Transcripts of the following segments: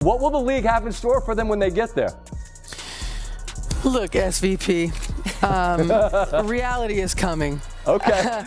What will the league have in store for them when they get there? Look, SVP, reality is coming. Okay.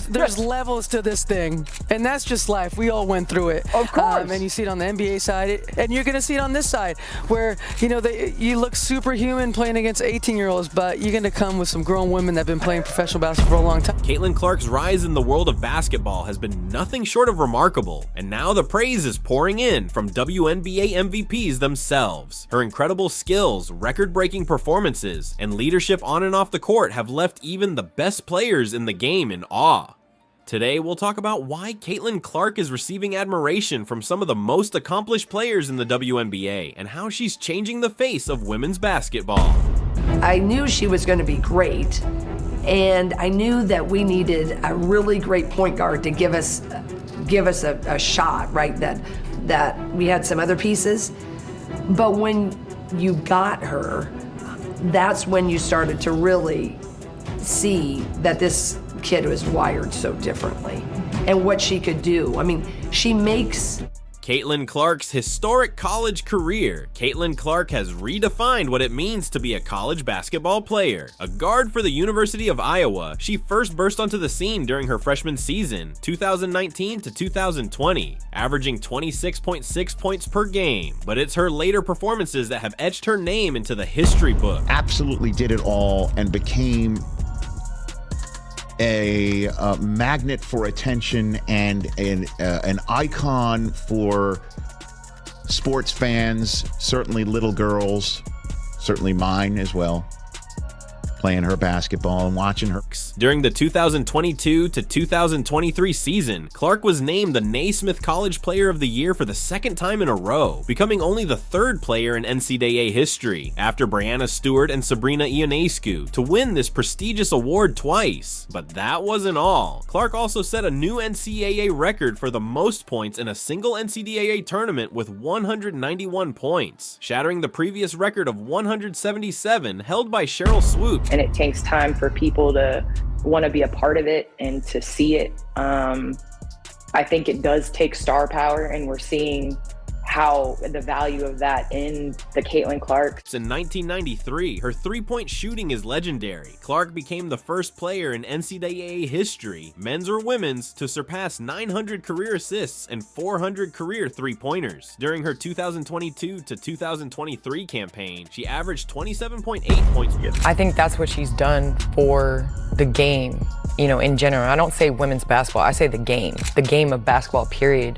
There's levels to this thing, and that's just life. We all went through it. Of course. And you see it on the NBA side, and you're going to see it on this side, where, you look superhuman playing against 18-year-olds, but you're going to come with some grown women that have been playing professional basketball for a long time. Caitlin Clark's rise in the world of basketball has been nothing short of remarkable, and now the praise is pouring in from WNBA MVPs themselves. Her incredible skills, record-breaking performances, and leadership on and off the court have left even the best players in the game in awe. Today, we'll talk about why Caitlin Clark is receiving admiration from some of the most accomplished players in the WNBA and how she's changing the face of women's basketball. I knew she was going to be great, and I knew that we needed a really great point guard to give us a shot, right? That we had some other pieces, but when you got her, that's when you started to really see that this kid was wired so differently and what she could do. I mean, she makes Caitlin Clark's historic college career. Caitlin Clark has redefined what it means to be a college basketball player. A guard for the University of Iowa, she first burst onto the scene during her freshman season, 2019 to 2020, averaging 26.6 points per game. But it's her later performances that have etched her name into the history book. Absolutely did it all and became a magnet for attention and an icon for sports fans, certainly little girls, certainly mine as well, playing her basketball and watching her. During the 2022 to 2023 season, Clark was named the Naismith College Player of the Year for the second time in a row, becoming only the third player in NCAA history, after Breanna Stewart and Sabrina Ionescu, to win this prestigious award twice. But that wasn't all. Clark also set a new NCAA record for the most points in a single NCAA tournament with 191 points, shattering the previous record of 177 held by Cheryl Swoop. And it takes time for people to want to be a part of it and to see it. I think it does take star power, and we're seeing how the value of that in the Caitlin Clark. In 1993, her three-point shooting is legendary. Clark became the first player in NCAA history, men's or women's, to surpass 900 career assists and 400 career three-pointers. During her 2022 to 2023 campaign, she averaged 27.8 points. I think that's what she's done for the game, in general. I don't say women's basketball, I say the game of basketball, period.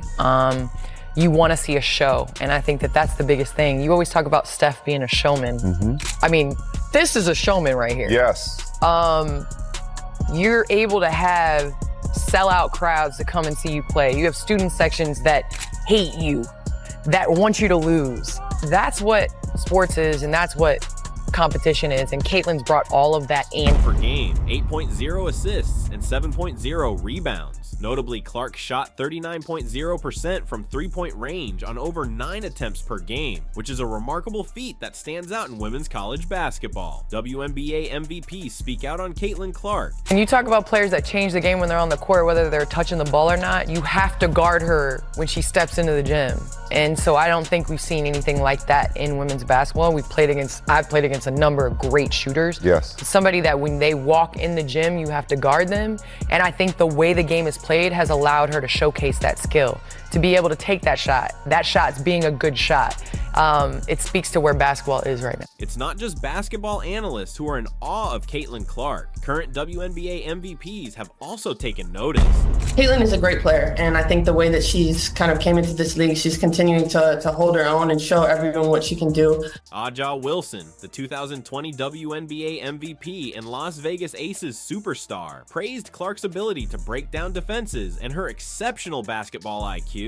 You want to see a show, and I think that that's the biggest thing. You always talk about Steph being a showman. I mean, this is a showman right here. Yes. You're able to have sellout crowds to come and see you play. You have student sections that hate you, that want you to lose. That's what sports is, and that's what competition is, and Caitlin's brought all of that in. Per game, 8.0 assists and 7.0 rebounds. Notably, Clark shot 39.0% from three-point range on over 9 attempts per game, which is a remarkable feat that stands out in women's college basketball. WNBA MVPs speak out on Caitlin Clark. When you talk about players that change the game when they're on the court, whether they're touching the ball or not, you have to guard her when she steps into the gym. And so I don't think we've seen anything like that in women's basketball. I've played against a number of great shooters. Yes. Somebody that when they walk in the gym, you have to guard them. And I think the way the game is played has allowed her to showcase that skill, to be able to take that shot. That shot's being a good shot. It speaks to where basketball is right now. It's not just basketball analysts who are in awe of Caitlin Clark. Current WNBA MVPs have also taken notice. Caitlin is a great player, and I think the way that she's kind of came into this league, she's continuing to hold her own and show everyone what she can do. Aja Wilson, the 2020 WNBA MVP and Las Vegas Aces superstar, praised Clark's ability to break down defenses and her exceptional basketball IQ.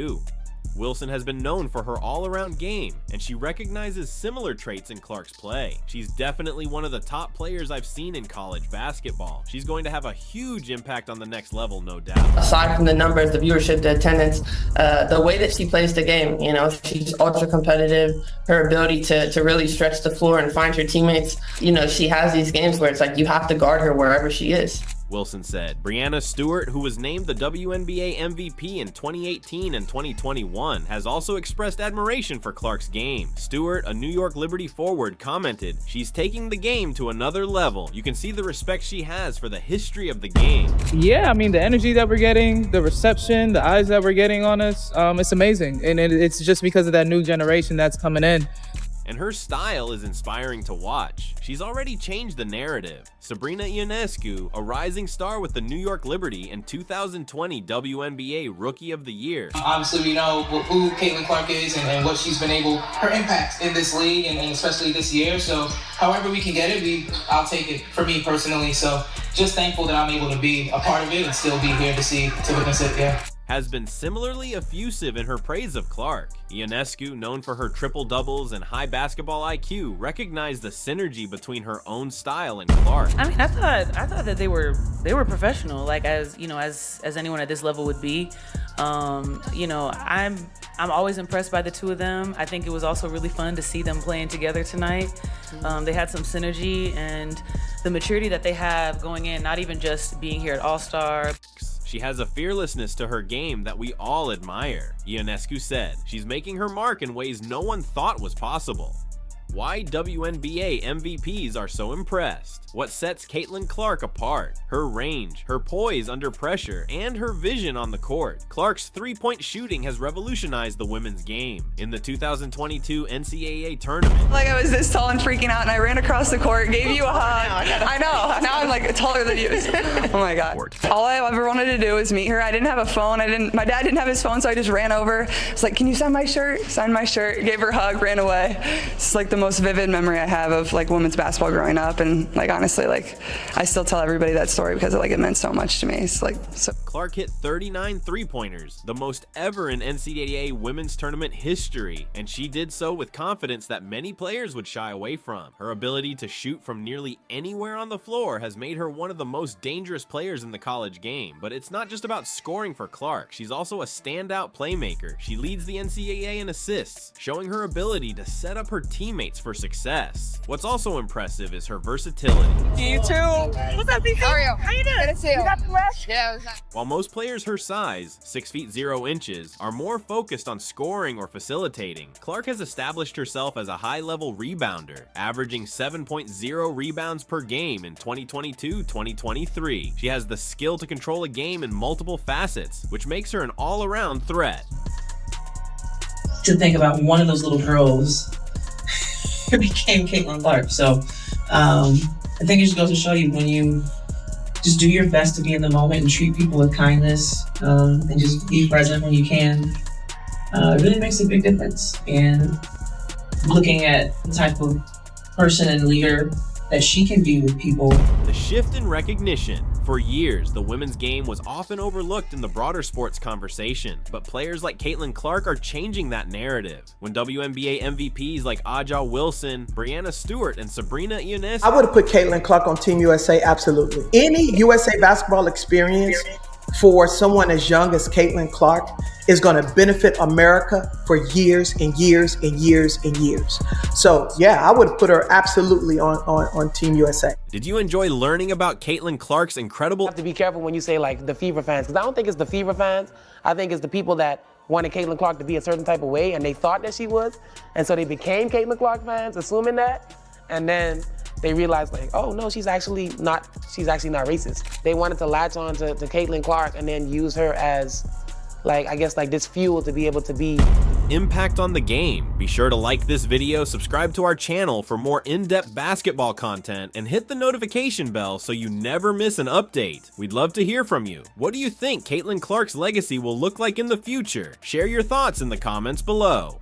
Wilson has been known for her all-around game, and she recognizes similar traits in Clark's play. She's definitely one of the top players I've seen in college basketball. She's going to have a huge impact on the next level, no doubt. Aside from the numbers, the viewership, the attendance, the way that she plays the game, she's ultra competitive. Her ability to really stretch the floor and find her teammates. She has these games where it's like you have to guard her wherever she is. Wilson said. Brianna Stewart, who was named the WNBA MVP in 2018 and 2021, has also expressed admiration for Clark's game. Stewart, a New York Liberty forward, commented, "She's taking the game to another level. You can see the respect she has for the history of the game." Yeah, I mean, the energy that we're getting, the reception, the eyes that we're getting on us, it's amazing. And it's just because of that new generation that's coming in. And her style is inspiring to watch. She's already changed the narrative. Sabrina Ionescu, a rising star with the New York Liberty and 2020 WNBA Rookie of the Year. Obviously, we know who Caitlin Clark is and what she's been able, her impact in this league and especially this year. So however we can get it, I'll take it for me personally. So just thankful that I'm able to be a part of it and still be here to witness it, yeah. Has been similarly effusive in her praise of Clark. Ionescu, known for her triple-doubles and high basketball IQ, recognized the synergy between her own style and Clark. I mean, I thought that they were professional, like as anyone at this level would be. I'm always impressed by the two of them. I think it was also really fun to see them playing together tonight. They had some synergy and the maturity that they have going in, not even just being here at All-Star. She has a fearlessness to her game that we all admire, Ionescu said. She's making her mark in ways no one thought was possible. Why WNBA MVPs are so impressed. What sets Caitlin Clark apart. Her range, her poise under pressure, and her vision on the court. Clark's three-point shooting has revolutionized the women's game. In the 2022 NCAA tournament, like I was this tall and freaking out and I ran across the court, gave you a hug. I know, now I'm like taller than you. Oh my God. All I ever wanted to do was meet her. I didn't have a phone. My dad didn't have his phone, so I just ran over. It's like, can you sign my shirt? Signed my shirt, gave her a hug, ran away. It's like the most vivid memory I have of like women's basketball growing up, and like honestly, like I still tell everybody that story because it meant so much to me. It's like so. Clark hit 39 three-pointers, the most ever in NCAA women's tournament history, and she did so with confidence that many players would shy away from. Her ability to shoot from nearly anywhere on the floor has made her one of the most dangerous players in the college game. But it's not just about scoring for Clark. She's also a standout playmaker. She leads the NCAA in assists, showing her ability to set up her teammates for success. What's also impressive is her versatility. You too. What's up, BC? How are you? How you doing? Good to see you. You got the rest? Yeah. While most players her size, 6 feet 0 inches, are more focused on scoring or facilitating, Clark has established herself as a high-level rebounder, averaging 7.0 rebounds per game in 2022-2023. She has the skill to control a game in multiple facets, which makes her an all-around threat. To think about one of those little girls became Caitlin Clark. So I think it just goes to show you, when you just do your best to be in the moment and treat people with kindness, and just be present when you can, it really makes a big difference. And looking at the type of person and leader that she can be with people. The shift in recognition. For years, the women's game was often overlooked in the broader sports conversation, but players like Caitlin Clark are changing that narrative. When WNBA MVPs like Angel Wilson, Brianna Stewart, and Sabrina Ionescu. I would have put Caitlin Clark on Team USA, absolutely. Any USA basketball experience for someone as young as Caitlin Clark is going to benefit America for years and years and years and years. So yeah, I would put her absolutely on Team USA. Did you enjoy learning about Caitlin Clark's incredible? You have to be careful when you say like the Fever fans, because I don't think it's the Fever fans. I think it's the people that wanted Caitlin Clark to be a certain type of way and they thought that she was, and so they became Caitlin Clark fans, assuming that, and then they realized like, oh no, she's actually not racist. They wanted to latch on to Caitlin Clark and then use her as like, I guess like this fuel to be able to be. Impact on the game. Be sure to like this video, subscribe to our channel for more in-depth basketball content, and hit the notification bell so you never miss an update. We'd love to hear from you. What do you think Caitlin Clark's legacy will look like in the future? Share your thoughts in the comments below.